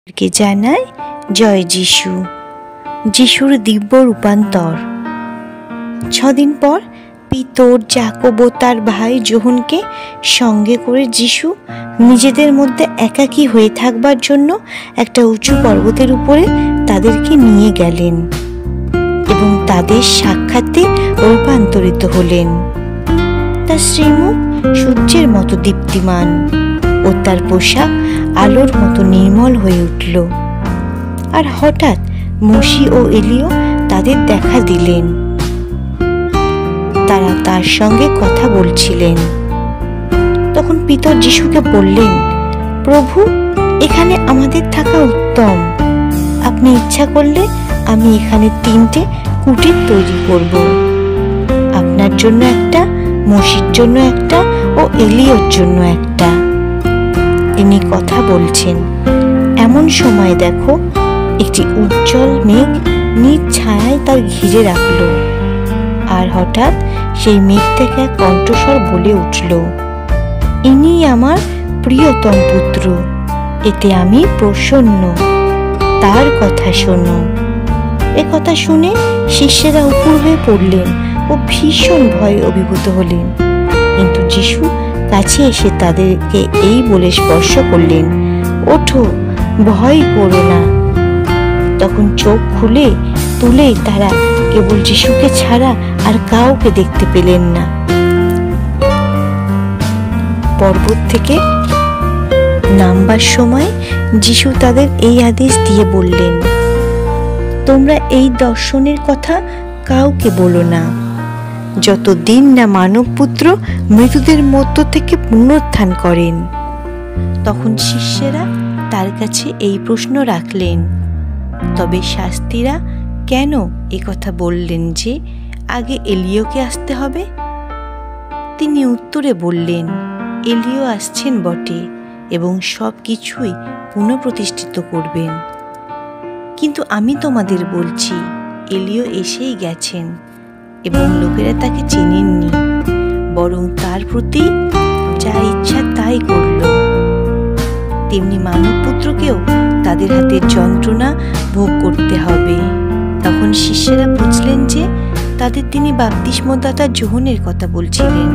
কে জানায় জয় যিশু। যিশুর দিব্য রূপান্তর। 6 দিন পর পিতর, যাকব ও তার ভাই যোহনকে সঙ্গে করে যিশু নিজেদের মধ্যে একাকী হয়ে থাকবার জন্য একটা উঁচু পর্বতের উপরে তাদেরকে নিয়ে গেলেন এবং তাদের সাক্ষাতে রূপান্তরিত হলেন। তার শ্রীমুখ সূর্যের মতো দীপ্তিমান ও তার পোশাক আলোর মতো নির্মল হয়ে উঠল। আর হঠাৎ মোশি ও এলিয় তাদের দেখা দিলেন। তারা তার সঙ্গে কথা বলছিলেন। তখন পিতর যিশুকে বললেন, প্রভু, এখানে আমাদের থাকা উত্তম। আপনি ইচ্ছা করলে আমি এখানে 3টে কুটির তৈরি করব, আপনার জন্য একটা, মোশির জন্য একটা ও এলিয়র জন্য একটা। তিনি কথা বলছেন, এমন সময় দেখো একটি উজ্জ্বল মেঘ নিজ ছায়ায় তার ঘিরে রাখল। আর হঠাৎ সেই মেঘ থেকে এক কণ্ঠস্বর বলে উঠল, ইনি আমার প্রিয়তম পুত্র, এতে আমি প্রসন্ন, তার কথা শোনো। এ কথা শুনে শিষ্যেরা উপুড় হয়ে পড়লেন ও ভীষণ ভয়ে অভিভূত হলেন। কিন্তু যিশু কাছে এসে তাদেরকে এই বলে স্পর্শ করলেন, ওঠো, ভয় করো না। তখন চোখ তুলে তারা কেবল যিশুকে ছাড়া আর কাউকে দেখতে পেলেন না। পর্বত থেকে নামবার সময় যিশু তাদের এই আদেশ দিয়ে বললেন, তোমরা এই দর্শনের কথা কাউকে বলো না, যতদিন না মানবপুত্র মৃতদের মধ্য থেকে পুনরুত্থান করেন। তখন শিষ্যেরা তার কাছে এই প্রশ্ন রাখলেন, তবে শাস্ত্রীরা কেন কথা বললেন যে আগে এলিয়কে আসতে হবে? তিনি উত্তরে বললেন, এলিয় আসছেন বটে এবং সব কিছুই পুনঃপ্রতিষ্ঠিত করবেন, কিন্তু আমি তোমাদের বলছি, এলিয় এসেই গেছেন এবং লোকেরা তাকে চেনেননি, বরং তার প্রতি যা ইচ্ছা তাই করল। তেমনি মানবপুত্রকেও তাদের হাতে যন্ত্রণা ভোগ করতে হবে। তখন শিষ্যেরা বুঝলেন যে তাদের তিনি বাপ্তিস্মদাতা যোহনের কথা বলছিলেন।